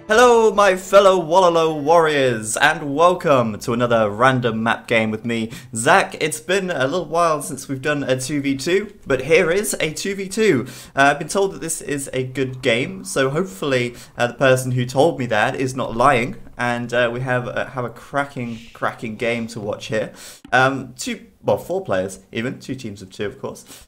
Hello my fellow Wallalo warriors and welcome to another random map game with me, Zach. It's been a little while since we've done a 2v2, but here is a 2v2. I've been told that this is a good game, so hopefully the person who told me that is not lying, and we have a cracking game to watch here. Four players even, two teams of two of course,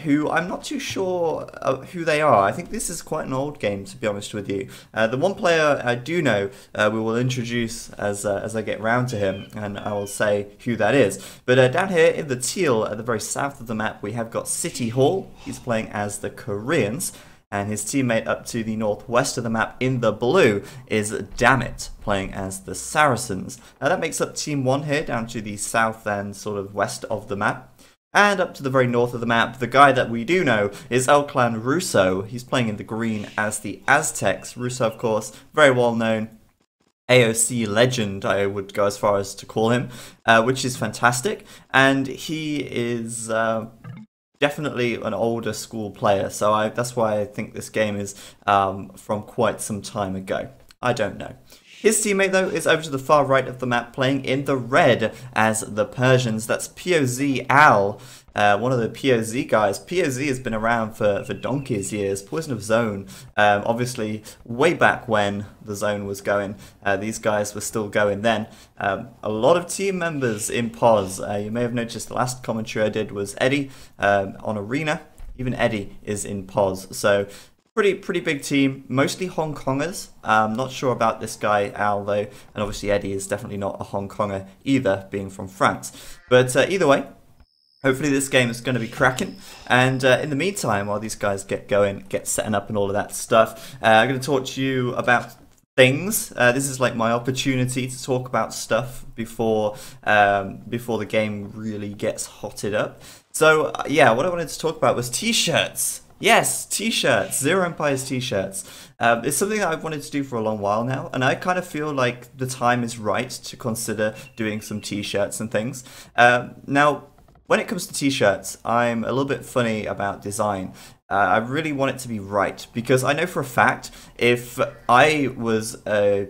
who I'm not too sure who they are. I think this is quite an old game, to be honest with you. The one player I do know we will introduce as I get round to him, and I will say who that is. But down here in the teal at the very south of the map we have got City Hall. He's playing as the Koreans. And his teammate up to the northwest of the map in the blue is Dammit, playing as the Saracens. Now that makes up Team 1 here, down to the south and sort of west of the map. And up to the very north of the map, the guy that we do know is El Clan Ruso. He's playing in the green as the Aztecs. Ruso, of course, very well known AOC legend, I would go as far as to call him, which is fantastic. And he is definitely an older school player, so that's why I think this game is from quite some time ago. I don't know. His teammate, though, is over to the far right of the map, playing in the red as the Persians. That's POZ Al, one of the POZ guys. POZ has been around for donkey's years. Poison of Zone, obviously, way back when the Zone was going. These guys were still going then. A lot of team members in POZ. You may have noticed the last commentary I did was Eddie on Arena. Even Eddie is in POZ. So pretty big team, mostly Hong Kongers. Not sure about this guy Al though, and obviously Eddie is definitely not a Hong Konger either, being from France. But either way, hopefully this game is going to be cracking. And in the meantime, while these guys get going, get setting up and all of that stuff, I'm going to talk to you about things. This is like my opportunity to talk about stuff before the game really gets hotted up. So yeah, what I wanted to talk about was t-shirts. Yes, t-shirts, ZeroEmpires t-shirts. It's something that I've wanted to do for a long while now, and I kind of feel like the time is right to consider doing some t-shirts and things. Now, when it comes to t-shirts, I'm a little bit funny about design. I really want it to be right, because I know for a fact if I was a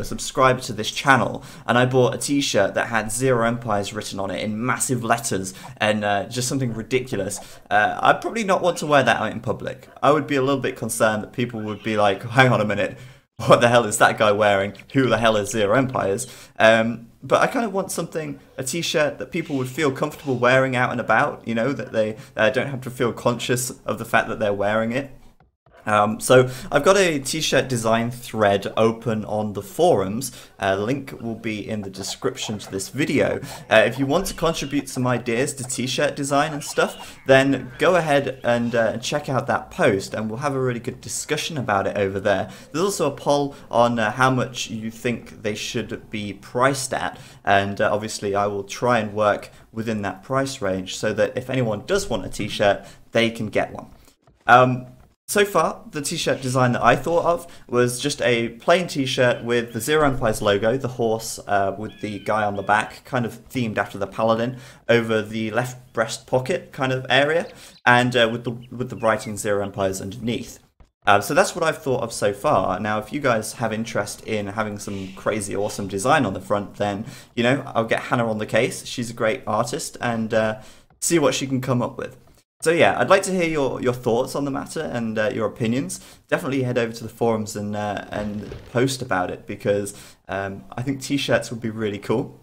subscriber to this channel and I bought a t-shirt that had ZeroEmpires written on it in massive letters and just something ridiculous, I'd probably not want to wear that out in public. I would be a little bit concerned that people would be like, hang on a minute, what the hell is that guy wearing? Who the hell is ZeroEmpires? But I kind of want a t-shirt that people would feel comfortable wearing out and about, you know, that they don't have to feel conscious of the fact that they're wearing it. So I've got a t-shirt design thread open on the forums. The link will be in the description to this video. If you want to contribute some ideas to t-shirt design and stuff, then go ahead and check out that post, and we'll have a really good discussion about it over there. There's also a poll on how much you think they should be priced at, and obviously I will try and work within that price range so that if anyone does want a t-shirt, they can get one. So far, the t-shirt design that I thought of was just a plain t-shirt with the ZeroEmpires logo, the horse with the guy on the back, kind of themed after the paladin, over the left breast pocket kind of area, and with the writing ZeroEmpires underneath. So that's what I've thought of so far. Now, if you guys have interest in having some crazy awesome design on the front, then, you know, I'll get Hannah on the case. She's a great artist, and see what she can come up with. So yeah, I'd like to hear your thoughts on the matter and your opinions. Definitely head over to the forums and post about it, because I think t-shirts would be really cool,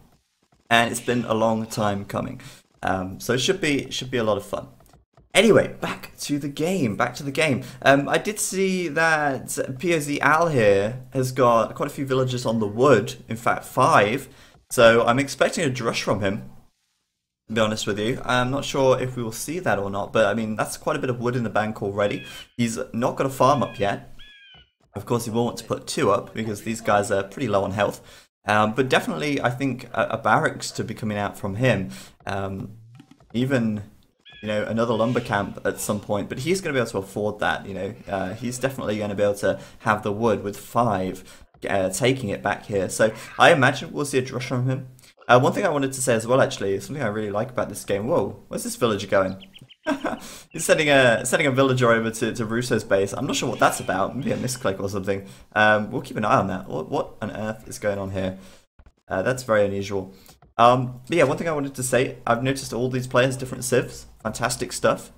and it's been a long time coming. So it should be a lot of fun. Anyway, back to the game. I did see that POZ Al here has got quite a few villagers on the wood. In fact, 5. So I'm expecting a drush from him, to be honest with you. I'm not sure if we will see that or not, but I mean, that's quite a bit of wood in the bank already. He's not got a farm up yet. Of course, he will want to put 2 up, because these guys are pretty low on health. But definitely, I think a barracks to be coming out from him. Even, you know, another lumber camp at some point, but he's going to be able to afford that, you know. He's definitely going to be able to have the wood with 5 taking it back here. So I imagine we'll see a drush from him. One thing I wanted to say as well, actually, is something I really like about this game. Whoa, where's this villager going? He's sending a villager over to Ruso's base. I'm not sure what that's about. Maybe a misclick or something. We'll keep an eye on that. What on earth is going on here? That's very unusual. But yeah, one thing I wanted to say, I've noticed all these players different civs, fantastic stuff,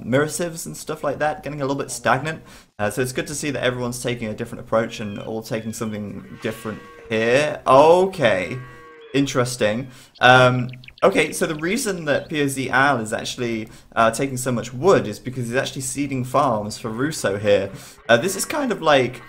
mirror civs and stuff like that, getting a little bit stagnant. So it's good to see that everyone's taking a different approach and all taking something different here. Okay, interesting. Okay, so the reason that POZ Al is actually taking so much wood is because he's actually seeding farms for Ruso here. This is kind of like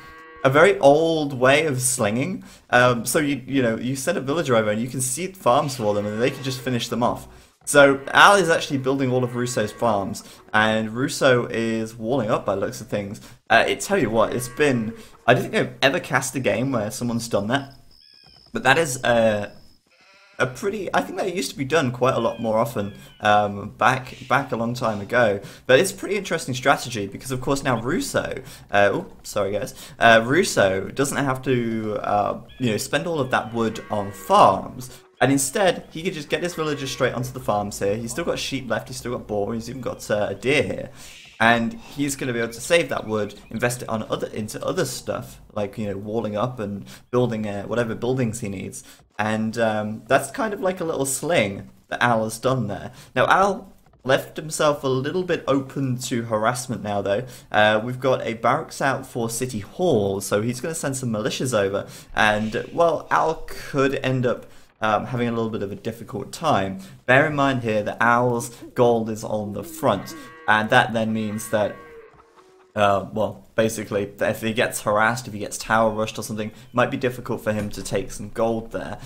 a very old way of slinging. So you know, you send a villager over and you can seed farms for them and they can just finish them off. So Al is actually building all of Ruso's farms, and Ruso is walling up by the looks of things. Tell you what, it's been, I don't think I've ever cast a game where someone's done that, but that is a pretty, I think that used to be done quite a lot more often back a long time ago. But it's a pretty interesting strategy because, of course, now Ruso, sorry guys, Ruso doesn't have to you know, spend all of that wood on farms. And instead, he could just get his villagers straight onto the farms here. He's still got sheep left, he's still got boar, he's even got a deer here. And he's going to be able to save that wood, invest it on into other stuff, like, you know, walling up and building whatever buildings he needs. And that's kind of like a little sling that Al has done there. Now, Al left himself a little bit open to harassment now, though. We've got a barracks out for City Hall, so he's going to send some militias over. And, well, Al could end up having a little bit of a difficult time. Bear in mind here that Al's gold is on the front, and that then means that, well, basically, if he gets harassed, if he gets tower rushed or something, it might be difficult for him to take some gold there.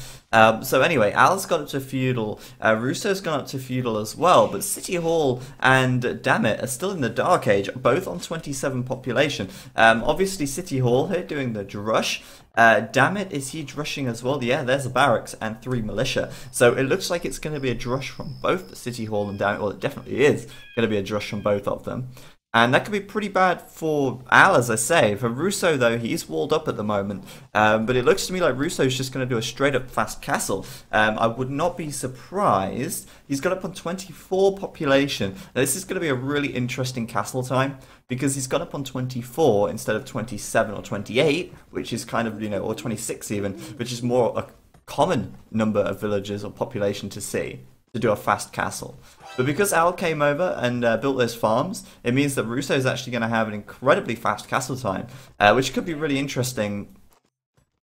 So anyway, Al's got up to feudal, Ruso's gone up to feudal as well, but City Hall and Dammit are still in the Dark Age, both on 27 population. Obviously City Hall here doing the drush. Dammit, is he drushing as well? Yeah, there's a barracks and 3 militia. So it looks like it's going to be a drush from both the City Hall and Dammit. Well, it definitely is going to be a drush from both of them. And that could be pretty bad for Al, as I say. For Ruso, though, he's walled up at the moment. But it looks to me like Ruso's just going to do a straight-up fast castle. I would not be surprised. He's got up on 24 population. Now, this is going to be a really interesting castle time, because he's got up on 24 instead of 27 or 28, which is kind of, you know, or 26 even, which is more a common number of villagers or population to see to do a fast castle. But because Al came over and built those farms, it means that Ruso is actually going to have an incredibly fast castle time, which could be really interesting.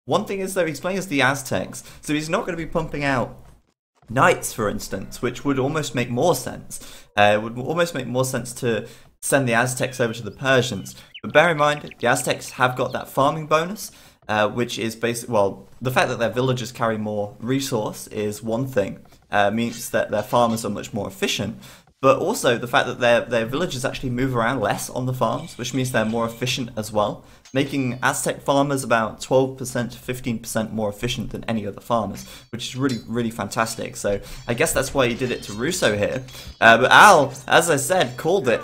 One thing is, though, he's playing as the Aztecs, so he's not going to be pumping out knights, for instance, which would almost make more sense. It would almost make more sense to send the Aztecs over to the Persians. But bear in mind, the Aztecs have got that farming bonus, which is basically, well, the fact that their villagers carry more resource is one thing. Means that their farmers are much more efficient, but also the fact that their villagers actually move around less on the farms, which means they're more efficient as well, making Aztec farmers about 12% to 15% more efficient than any other farmers, which is really, really fantastic. So I guess that's why he did it to Ruso here. But Al, as I said, called it.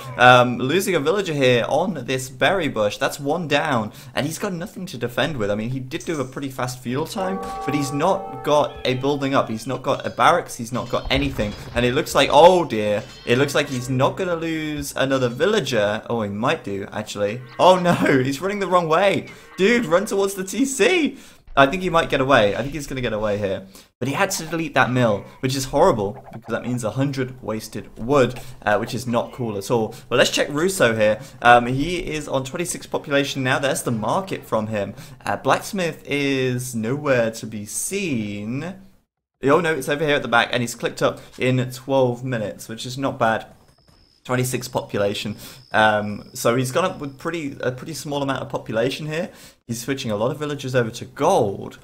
Losing a villager here on this berry bush, that's 1 down, and he's got nothing to defend with. I mean, he did do a pretty fast feudal time, but he's not got a building up. He's not got a barracks. He's not got anything. And it looks like, oh dear, it looks like he's not going to lose another villager. Oh, he might do, actually. Oh no, he's running the wrong way. Dude, run towards the TC. I think he might get away. I think he's going to get away here. But he had to delete that mill, which is horrible, because that means 100 wasted wood, which is not cool at all. But let's check Ruso here. He is on 26 population now. There's the market from him. Blacksmith is nowhere to be seen. Oh no, it's over here at the back, and he's clicked up in 12 minutes, which is not bad. 26 population. So he's gone up with a pretty small amount of population here. He's switching a lot of villagers over to gold.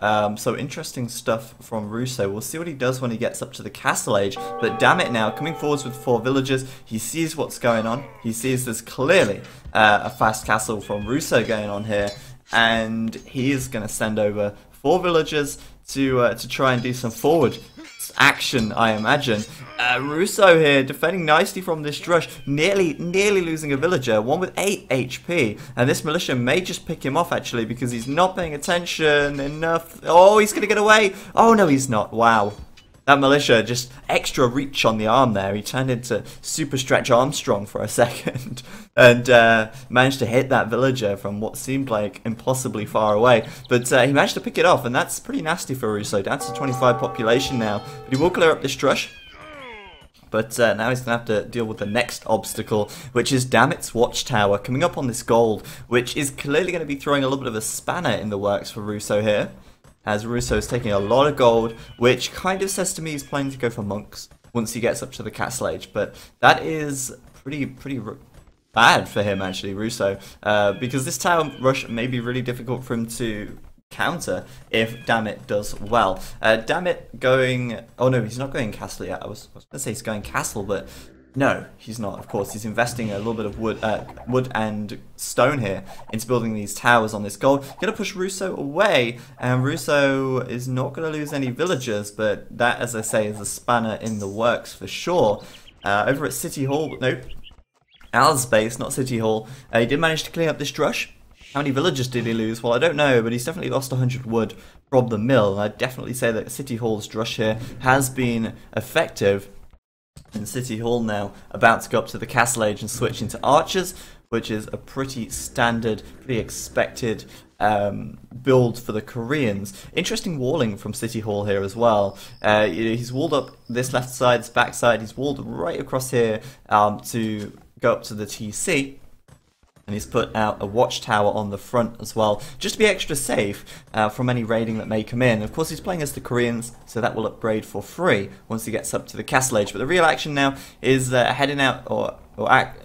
So interesting stuff from Ruso. We'll see what he does when he gets up to the castle age. But damn it now, coming forwards with 4 villagers, he sees what's going on. He sees there's clearly a fast castle from Ruso going on here. And he is going to send over 4 villagers to try and do some forward action, I imagine. Ruso here defending nicely from this drush, nearly losing a villager, one with 8 HP, and this militia may just pick him off actually because he's not paying attention enough. Oh, he's gonna get away. Oh no, he's not. Wow. that militia just extra reach on the arm there. He turned into Super Stretch Armstrong for a second and managed to hit that villager from what seemed like impossibly far away. But he managed to pick it off, and that's pretty nasty for Ruso. Down to 25 population now, but he will clear up this trush. But now he's going to have to deal with the next obstacle, which is Damit's Watchtower coming up on this gold, which is clearly going to be throwing a little bit of a spanner in the works for Ruso here, as Ruso is taking a lot of gold, which kind of says to me he's planning to go for monks once he gets up to the castle age. But that is pretty bad for him, actually, Ruso, because this tower rush may be really difficult for him to counter if Damit does well. Damit going... Oh no, he's not going castle yet. I was going to say he's going castle, but no, he's not. Of course, he's investing a little bit of wood and stone here into building these towers on this gold. Going to push Ruso away, and Ruso is not going to lose any villagers, but that, as I say, is a spanner in the works for sure. Over at City Hall, nope, Al's base, not City Hall, he did manage to clean up this drush. How many villagers did he lose? Well, I don't know, but he's definitely lost 100 wood from the mill. I'd definitely say that City Hall's drush here has been effective. And City Hall now about to go up to the castle age and switch into archers, which is a pretty standard, pretty expected build for the Koreans. Interesting walling from City Hall here as well. He's walled up this left side, this back side. He's walled right across here to go up to the TC. And he's put out a watchtower on the front as well, just to be extra safe from any raiding that may come in. Of course, he's playing as the Koreans, so that will upgrade for free once he gets up to the castle age. But the real action now is heading out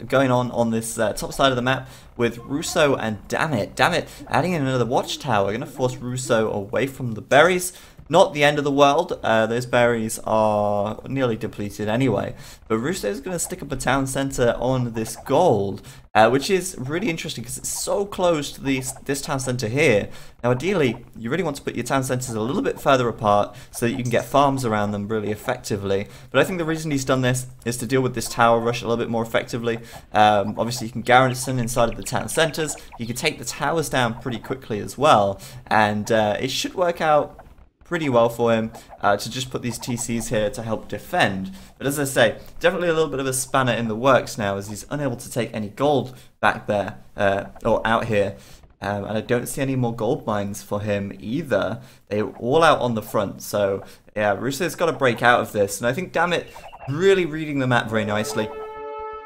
going on this top side of the map with Ruso and Damit. Adding in another watchtower, going to force Ruso away from the berries. Not the end of the world, those berries are nearly depleted anyway. But Ruso is going to stick up a town centre on this gold, which is really interesting because it's so close to this town centre here. Now ideally, you really want to put your town centres a little bit further apart so that you can get farms around them really effectively. But I think the reason he's done this is to deal with this tower rush a little bit more effectively. Obviously you can garrison inside of the town centres, you can take the towers down pretty quickly as well, and it should work out pretty well for him to just put these TCs here to help defend. But as I say, definitely a little bit of a spanner in the works now, as he's unable to take any gold back there, or out here. And I don't see any more gold mines for him either. They're all out on the front, so yeah, Ruso's got to break out of this. And I think Damit really reading the map very nicely,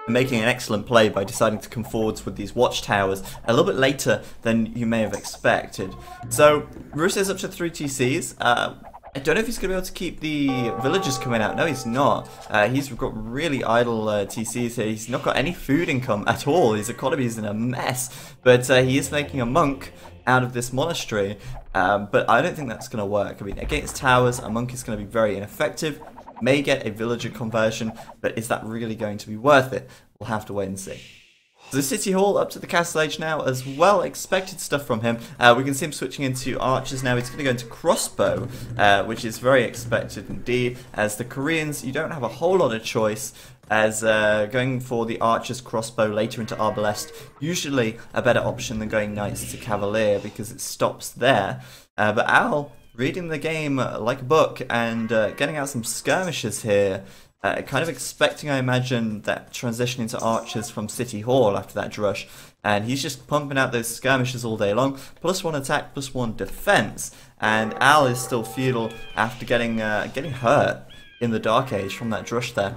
making an excellent play by deciding to come forwards with these watchtowers a little bit later than you may have expected. So Ruso's up to 3 TCs. I don't know if he's going to be able to keep the villagers coming out. No, he's not. He's got really idle TCs here. He's not got any food income at all. His economy is in a mess. But he is making a monk out of this monastery. But I don't think that's going to work. I mean, against towers, a monk is going to be very ineffective. May get a villager conversion, but is that really going to be worth it? We'll have to wait and see. So the City Hall up to the castle age now as well. Expected stuff from him. We can see him switching into archers now. He's going to go into crossbow, which is very expected indeed. As the Koreans, you don't have a whole lot of choice, as going for the archer's crossbow later into arbalest, usually a better option than going knights to cavalier because it stops there. But Al, reading the game like a book and getting out some skirmishers here. Kind of expecting, I imagine, that transition into archers from City Hall after that drush. And he's just pumping out those skirmishers all day long. +1 attack, +1 defense. And Al is still feudal after getting hurt in the Dark Age from that drush there.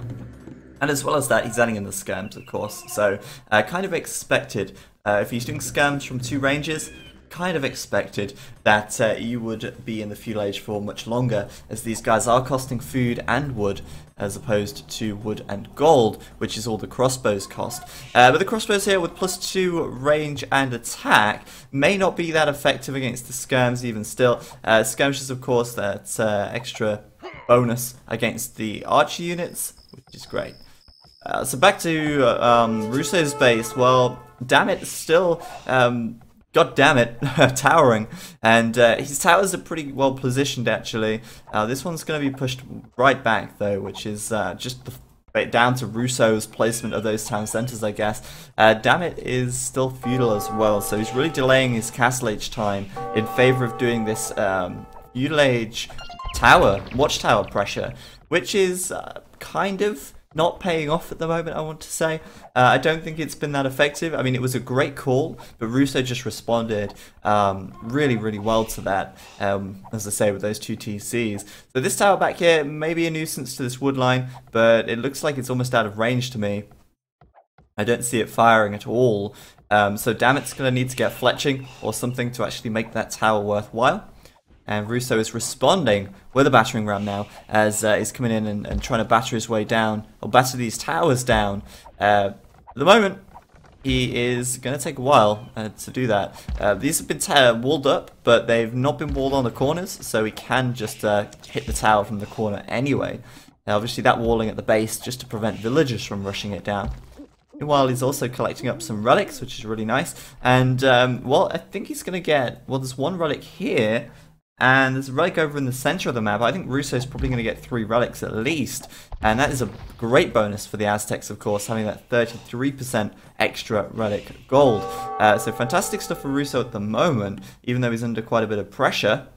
And as well as that, he's adding in the skirms, of course. So kind of expected, if he's doing skirms from 2 ranges, kind of expected that you would be in the feudal age for much longer, as these guys are costing food and wood as opposed to wood and gold, which is all the crossbows cost. But the crossbows here with +2 range and attack may not be that effective against the skirms even still. Skirmishes, of course, that's extra bonus against the archer units, which is great. So back to Ruso's base. Well, damn it, still God damn it, towering. And his towers are pretty well positioned, actually. This one's going to be pushed right back, though, which is just down to Ruso's placement of those town centers, I guess. Damn it is still feudal as well, so he's really delaying his castle age time in favor of doing this feudal age watchtower pressure, which is kind of not paying off at the moment, I want to say. I don't think it's been that effective. I mean, it was a great call, but Ruso just responded really, really well to that, as I say, with those 2 TCs. So this tower back here may be a nuisance to this wood line, but it looks like it's almost out of range to me. I don't see it firing at all. So Damit's going to need to get fletching or something to actually make that tower worthwhile. And Ruso is responding with a battering ram now, as he's coming in and trying to batter his way down, or batter these towers down. At the moment, he is going to take a while to do that. These have been walled up, but they've not been walled on the corners, so he can just hit the tower from the corner anyway. Now, obviously, that walling at the base just to prevent villagers from rushing it down. Meanwhile, he's also collecting up some relics, which is really nice. And, well, I think he's going to get... Well, there's one relic here, and there's a relic over in the center of the map. I think Ruso's probably going to get 3 relics at least. And that is a great bonus for the Aztecs, of course, having that 33% extra relic gold. So fantastic stuff for Ruso at the moment, even though he's under quite a bit of pressure.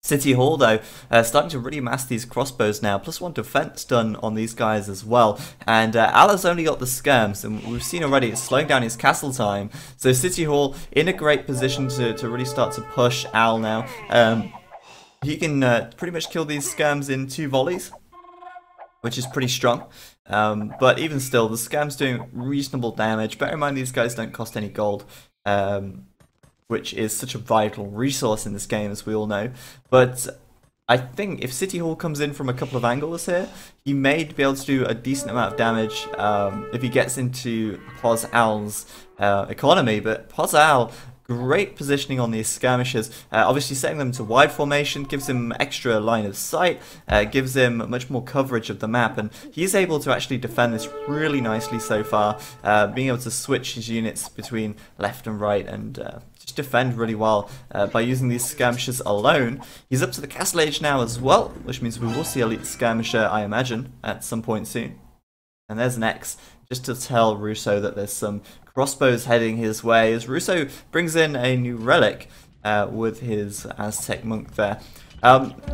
City Hall, though, starting to really mass these crossbows now, +1 defense done on these guys as well. And Allah's only got the skirms, and we've seen already it's slowing down his castle time. So City Hall in a great position to really start to push Al now. He can pretty much kill these skirms in 2 volleys, which is pretty strong. But even still, the skirm's doing reasonable damage. Bear in mind, these guys don't cost any gold. Which is such a vital resource in this game, as we all know. But I think if City Hall comes in from a couple of angles here, he may be able to do a decent amount of damage if he gets into Pos Al's economy. But Pos Al, great positioning on these skirmishers. Obviously setting them to wide formation gives him extra line of sight, gives him much more coverage of the map, and he's able to actually defend this really nicely so far, being able to switch his units between left and right and just defend really well by using these skirmishers alone. He's up to the castle age now as well, which means we will see elite skirmisher, I imagine, at some point soon. And there's an X, just to tell Ruso that there's some crossbows heading his way, as Ruso brings in a new relic with his Aztec monk there.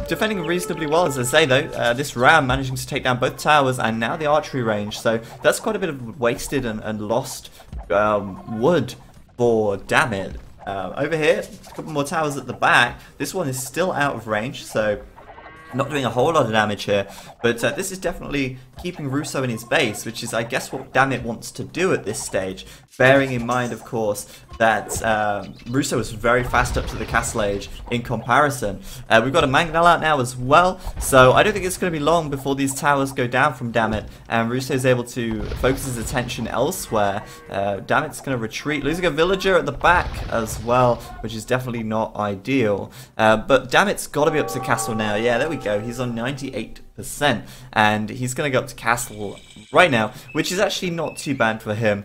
Defending reasonably well, as I say, though. This ram managing to take down both towers and now the archery range, so that's quite a bit of wasted and lost wood for Damit. Over here, a couple more towers at the back. This one is still out of range, so not doing a whole lot of damage here, but this is definitely keeping Ruso in his base, which is, I guess, what Damit wants to do at this stage. Bearing in mind, of course, that Ruso is very fast up to the castle age in comparison. We've got a Mangonel out now as well, so I don't think it's going to be long before these towers go down from Damit, and Ruso is able to focus his attention elsewhere. Damit's going to retreat, losing a villager at the back as well, which is definitely not ideal. But Damit's got to be up to castle now. Yeah, there we go. He's on 98%, and he's going to go up to castle right now, which is actually not too bad for him.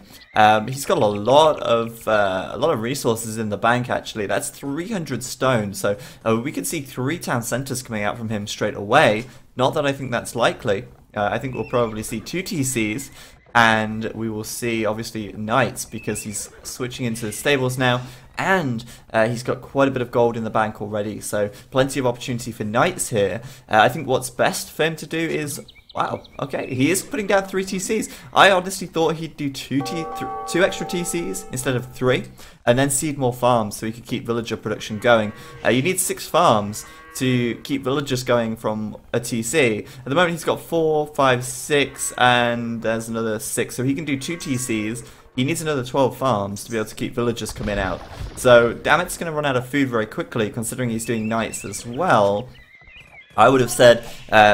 He's got a lot of resources in the bank. Actually, that's 300 stone, so we could see 3 town centers coming out from him straight away. Not that I think that's likely. I think we'll probably see 2 TCs, and we will see obviously knights, because he's switching into the stables now. And he's got quite a bit of gold in the bank already, so plenty of opportunity for knights here. I think what's best for him to do is... Wow, okay, he is putting down 3 TCs. I honestly thought he'd do 2 extra TCs instead of 3, and then seed more farms so he could keep villager production going. You need 6 farms to keep villagers going from a TC. At the moment he's got 4, 5, 6, and there's another 6, so he can do 2 TCs. He needs another 12 farms to be able to keep villagers coming out. So Damit's going to run out of food very quickly, considering he's doing knights as well. I would have said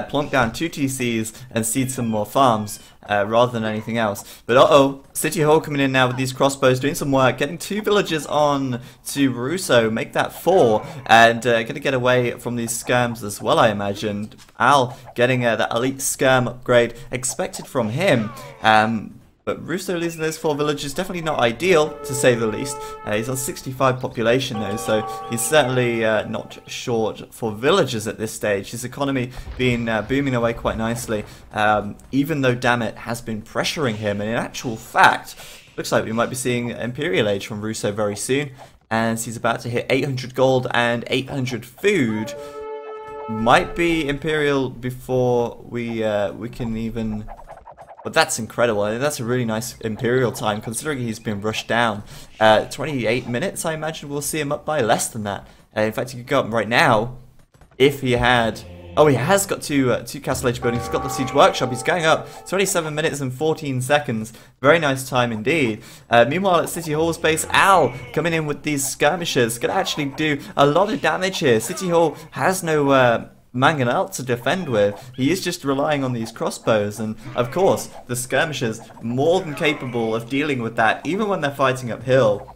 plonk down 2 TCs and seed some more farms rather than anything else. But uh-oh, City Hall coming in now with these crossbows, doing some work, getting 2 villagers on to Ruso, make that 4, and going to get away from these skirms as well, I imagine. Al getting that elite skirm upgrade expected from him. But Ruso losing those 4 villages, definitely not ideal, to say the least. He's on 65 population though, so he's certainly not short for villagers at this stage. His economy being booming away quite nicely, even though Damit has been pressuring him. And in actual fact, looks like we might be seeing Imperial Age from Ruso very soon, as he's about to hit 800 gold and 800 food. Might be Imperial before we can even... But that's incredible. That's a really nice Imperial time, considering he's been rushed down. 28 minutes, I imagine we'll see him up by less than that. In fact, he could go up right now if he had... Oh, he has got two Castle Age buildings. He's got the Siege Workshop. He's going up 27 minutes and 14 seconds. Very nice time indeed. Meanwhile, at City Hall's base, Al coming in with these skirmishers. Going to actually do a lot of damage here. City Hall has no... mangonel to defend with. He is just relying on these crossbows, and of course the skirmishers more than capable of dealing with that even when they're fighting uphill.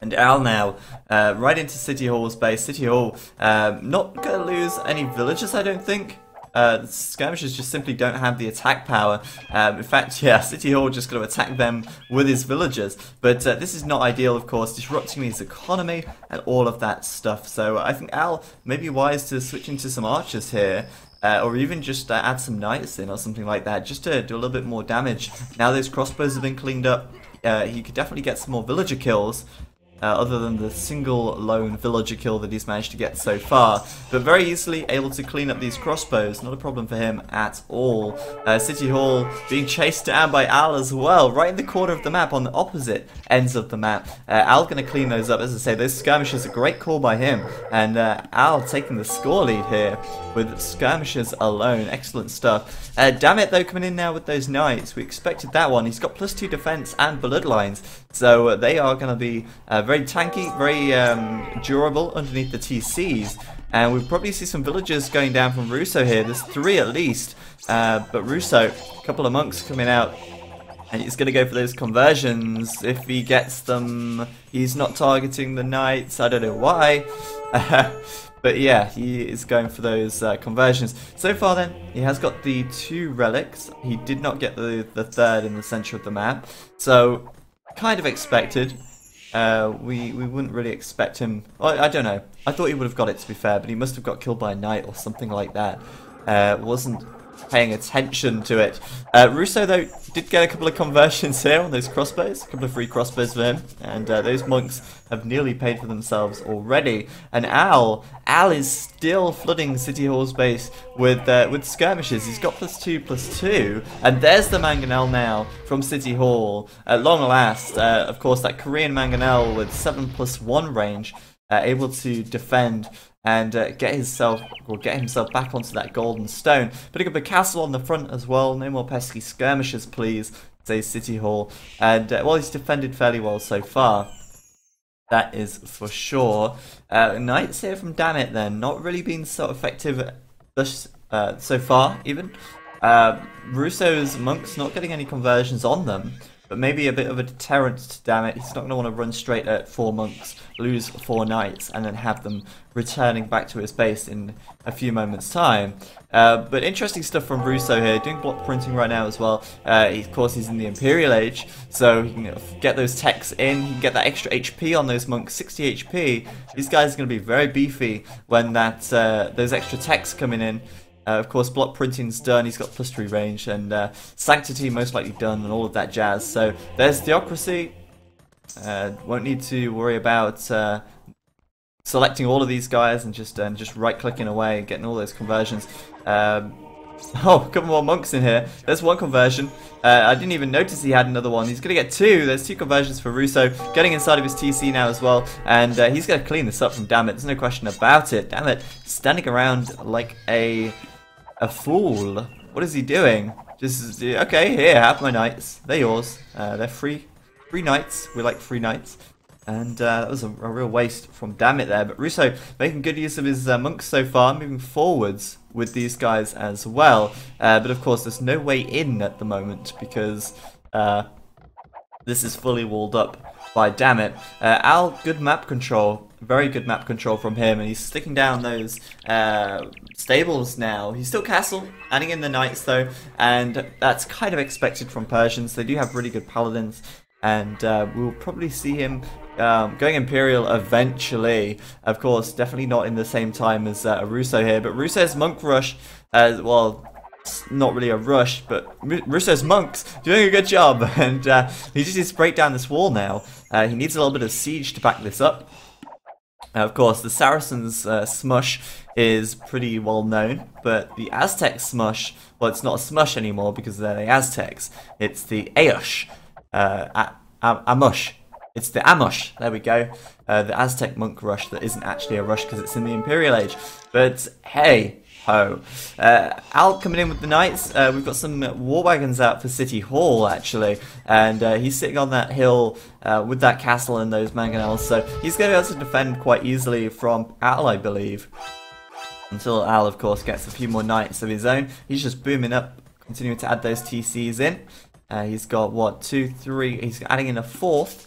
And Al now right into City Hall's base. City Hall not going to lose any villagers, I don't think. The skirmishers just simply don't have the attack power. In fact, yeah, City Hall just going to attack them with his villagers. But this is not ideal, of course, disrupting his economy and all of that stuff. So I think Al may be wise to switch into some archers here. Or even just add some knights in or something like that, just to do a little bit more damage. Now those crossbows have been cleaned up, he could definitely get some more villager kills. Other than the single lone villager kill that he's managed to get so far. But very easily able to clean up these crossbows, not a problem for him at all. City Hall being chased down by Al as well, right in the corner of the map, on the opposite ends of the map. Al going to clean those up. As I say, those skirmishers, a great call by him. And Al taking the score lead here with skirmishers alone. Excellent stuff. Damn it though, coming in now with those knights. We expected that one. He's got +2 defense and bloodlines. So they are going to be very tanky, very durable underneath the TCs. And we'll probably see some villagers going down from Ruso here. There's 3 at least. But Ruso, a couple of monks coming out. And he's going to go for those conversions. If he gets them, he's not targeting the knights. I don't know why. But yeah, he is going for those conversions. So far then, he has got the 2 relics. He did not get the 3rd in the center of the map. So, kind of expected. We wouldn't really expect him... Well, I don't know. I thought he would have got it, to be fair, but he must have got killed by a knight or something like that. Wasn't paying attention to it. Ruso, though, did get a couple of conversions here on those crossbows. A couple of free crossbows for him. And those monks have nearly paid for themselves already. And Al is still flooding City Hall's base with skirmishes. He's got +2/+2. And there's the mangonel now from City Hall. At long last, of course, that Korean mangonel with 7+1 range, able to defend and get himself back onto that golden stone. Putting up a castle on the front as well. No more pesky skirmishers, please, says City Hall. And well, he's defended fairly well so far. That is for sure. Knights here from Dammit then, not really been so effective so far even. Ruso's monks not getting any conversions on them, but maybe a bit of a deterrent to Dammit. He's not going to want to run straight at 4 monks, lose 4 knights, and then have them returning back to his base in a few moments' time. But interesting stuff from Ruso here, doing block printing right now as well. Of course, he's in the Imperial Age, so he can get those techs in, he can get that extra HP on those monks, 60 HP. These guys are going to be very beefy when those extra techs coming in. Of course, block printing's done, he's got +3 range, and Sanctity most likely done, and all of that jazz. So there's Theocracy. Won't need to worry about selecting all of these guys and just right-clicking away, getting all those conversions. Oh, a couple more monks in here. There's 1 conversion. I didn't even notice he had another one. He's going to get 2. There's 2 conversions for Ruso. Getting inside of his TC now as well. And he's going to clean this up from Dammit. There's no question about it. Dammit standing around like a fool. What is he doing? Just, okay, here, have my knights. They're yours. They're free knights. We like free knights. And that was a real waste from Dammit there. But Ruso making good use of his monks so far, moving forwards with these guys as well. But of course, there's no way in at the moment because this is fully walled up by Dammit. Al, good map control. Very good map control from him, and he's sticking down those stables now. He's still castle, adding in the knights though, and that's kind of expected from Persians. They do have really good paladins, and we'll probably see him going Imperial eventually. Of course, definitely not in the same time as Ruso here, but Ruso's monk rush, well, it's not really a rush, but Ruso's monks doing a good job, and he just needs to break down this wall now. He needs a little bit of siege to back this up. Of course, the Saracens' smush is pretty well known, but the Aztec smush, well, it's not a smush anymore because they're the Aztecs. It's the Ayush, Amush. It's the Amush, there we go. The Aztec monk rush that isn't actually a rush because it's in the Imperial Age. But hey ho. Al coming in with the knights. We've got some war wagons out for City Hall actually, and he's sitting on that hill with that castle and those mangonels, so he's going to be able to defend quite easily from Al, I believe. Until Al, of course, gets a few more knights of his own. He's just booming up, continuing to add those TCs in. He's got, what, 2, 3, he's adding in a 4th.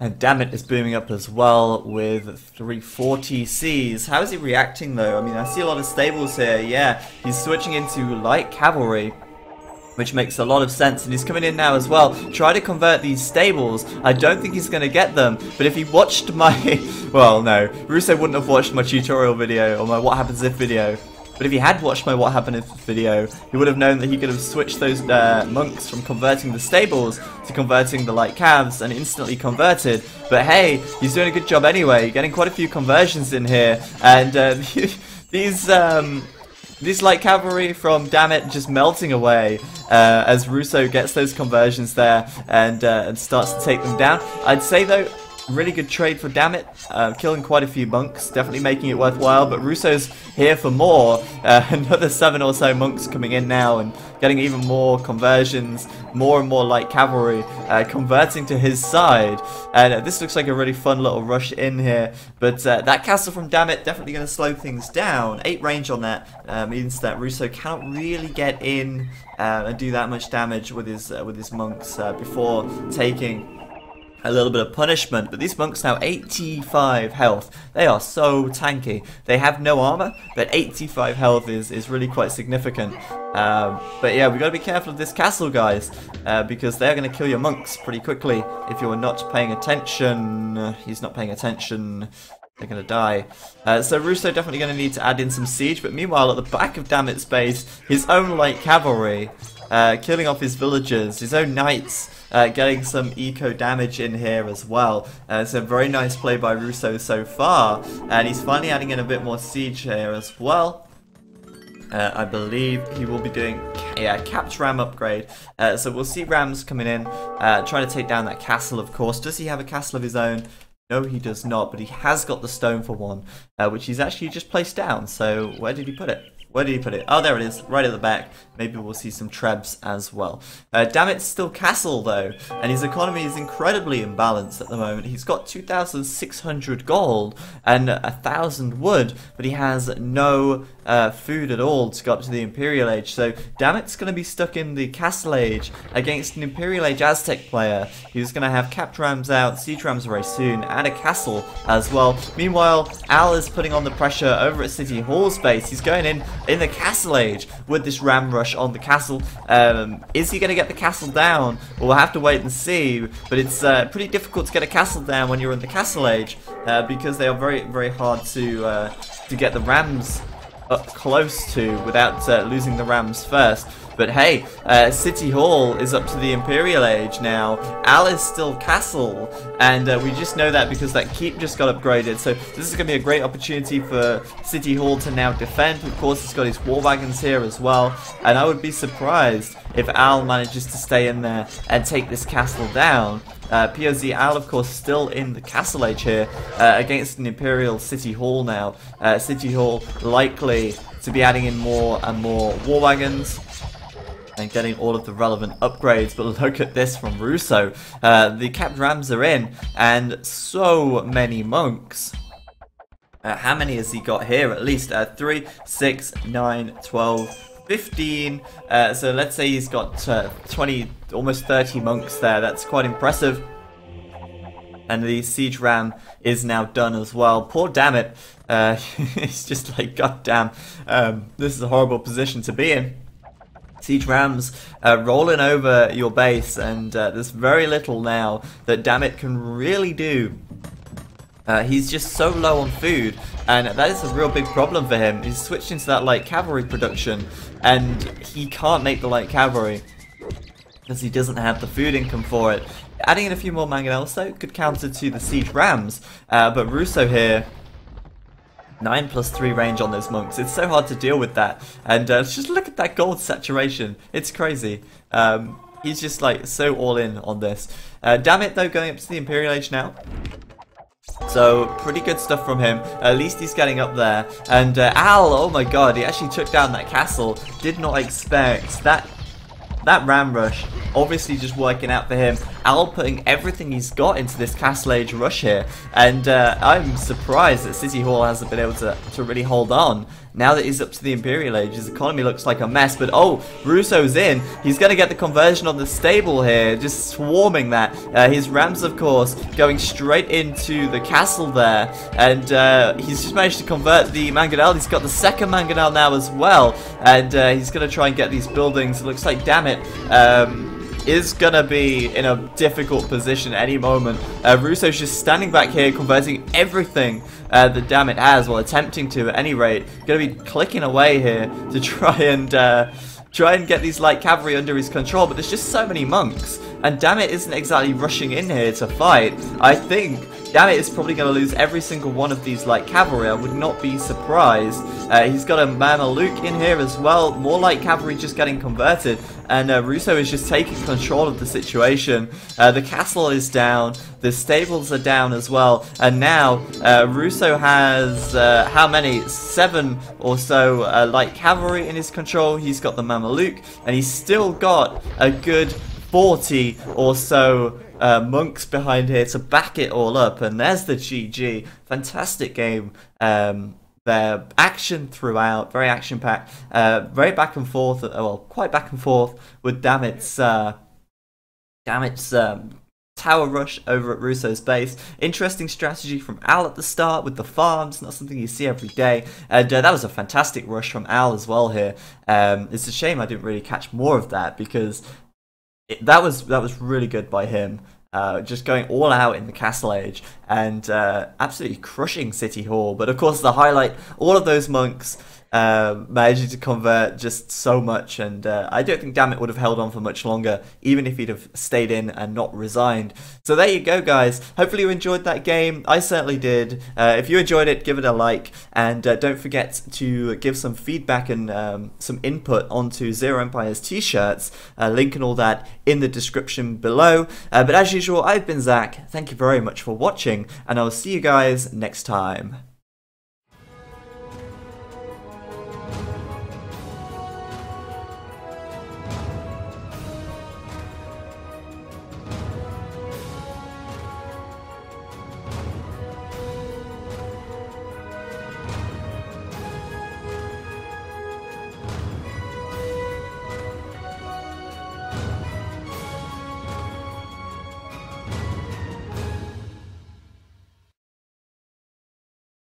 And Dammit is booming up as well with 340 Cs. How is he reacting though? I mean, I see a lot of stables here. Yeah, he's switching into light cavalry, which makes a lot of sense. And he's coming in now as well. Try to convert these stables. I don't think he's going to get them. But if he watched my... well, no. Ruso wouldn't have watched my tutorial video or my What Happens If video. But if he had watched my What Happened If video, he would have known that he could have switched those monks from converting the stables to converting the light calves and instantly converted. But hey, he's doing a good job anyway, getting quite a few conversions in here. And these light cavalry from Dammit just melting away as Ruso gets those conversions there and starts to take them down. I'd say though, really good trade for Dammit, killing quite a few monks, definitely making it worthwhile, but Ruso's here for more. Another 7 or so monks coming in now and getting even more conversions, more and more light cavalry converting to his side. And this looks like a really fun little rush in here, but that castle from Dammit definitely going to slow things down. 8 range on that means that Ruso cannot really get in and do that much damage with his monks before taking a little bit of punishment. But these monks now 85 health. They are so tanky. They have no armor, but 85 health is really quite significant. But yeah, we got to be careful of this castle, guys, because they're going to kill your monks pretty quickly if you're not paying attention. He's not paying attention. They're going to die. So Ruso definitely going to need to add in some siege, but meanwhile at the back of Dammit's base, his own light cavalry killing off his villagers, his own knights getting some eco damage in here as well. It's a very nice play by Ruso so far, and he's finally adding in a bit more siege here as well. I believe he will be doing capped ram upgrade, so we'll see rams coming in, trying to take down that castle, of course. Does he have a castle of his own? No, he does not, but he has got the stone for one, which he's actually just placed down. So where did he put it? Where did he put it? Oh, there it is, right at the back. Maybe we'll see some trebs as well. Dammit's still castle though, and his economy is incredibly imbalanced at the moment. He's got 2,600 gold and 1,000 wood, but he has no food at all to go up to the Imperial Age. So Dammit's going to be stuck in the Castle Age against an Imperial Age Aztec player who's going to have capped rams out, siege rams very soon, and a castle as well. Meanwhile, Al is putting on the pressure over at City Hall's base. He's going in the Castle Age with this ram rush on the castle. Is he going to get the castle down? Well, we'll have to wait and see, but it's pretty difficult to get a castle down when you're in the Castle Age because they are very, very hard to get the rams up close to without losing the rams first. But hey, City Hall is up to the Imperial Age now. Al is still castle, and we just know that because that keep just got upgraded. So this is going to be a great opportunity for City Hall to now defend. Of course, he's got his war wagons here as well, and I would be surprised if Al manages to stay in there and take this castle down. POZ Al, of course, still in the Castle Age here against an Imperial City Hall now. City Hall likely to be adding in more and more war wagons and getting all of the relevant upgrades. But look at this from Ruso. The capped rams are in, and so many monks. How many has he got here? At least 3, 6, 9, 12, 15. So let's say he's got 20, almost 30 monks there. That's quite impressive. And the siege ram is now done as well. Poor Dammit. He's just like, god damn, this is a horrible position to be in. Siege rams rolling over your base, and there's very little now that Dammit can really do. He's just so low on food, and that is a real big problem for him. He's switched into that light cavalry production, and he can't make the light cavalry because he doesn't have the food income for it. Adding in a few more mangonels though could counter to the siege rams, but Ruso here, 9+3 range on those monks. It's so hard to deal with that. And just look at that gold saturation. It's crazy. He's just like so all in on this. Damn it though, going up to the Imperial Age now. So pretty good stuff from him. At least he's getting up there. And Al, oh my god, he actually took down that castle. Did not expect that. That ram rush obviously just working out for him. Al putting everything he's got into this Castle Age rush here. And I'm surprised that City Hall hasn't been able to really hold on. Now that he's up to the Imperial Age, his economy looks like a mess. But oh, Ruso's in. He's going to get the conversion on the stable here. Just swarming that. His rams, of course, going straight into the castle there. And he's just managed to convert the mangonel. He's got the second mangonel now as well. And he's going to try and get these buildings. It looks like, damn it, is going to be in a difficult position any moment. Ruso's just standing back here, converting everything that Damn It has, well, attempting to at any rate. Going to be clicking away here to try and get these light cavalry under his control, but there's just so many monks, and Damn It isn't exactly rushing in here to fight. I think Damn It is probably going to lose every single one of these light cavalry. I would not be surprised. He's got a Mameluke in here as well. More light cavalry just getting converted. And Ruso is just taking control of the situation. The castle is down. The stables are down as well. And now Ruso has how many? 7 or so light cavalry in his control. He's got the Mameluke. And he's still got a good 40 or so monks behind here to back it all up. And there's the GG. Fantastic game. There, action throughout, very action packed, very back and forth, well, quite back and forth with Damn It's tower rush over at Ruso's base. Interesting strategy from Al at the start with the farms, not something you see every day. And that was a fantastic rush from Al as well here. It's a shame I didn't really catch more of that, because that was really good by him. Just going all out in the Castle Age and absolutely crushing City Hall. But of course the highlight, all of those monks managing to convert just so much, and I don't think Damn It would have held on for much longer, even if he'd have stayed in and not resigned. So there you go, guys. Hopefully you enjoyed that game. I certainly did. If you enjoyed it, give it a like, and don't forget to give some feedback and some input onto ZeroEmpires t-shirts. Link and all that in the description below. But as usual, I've been Zach. Thank you very much for watching, and I'll see you guys next time.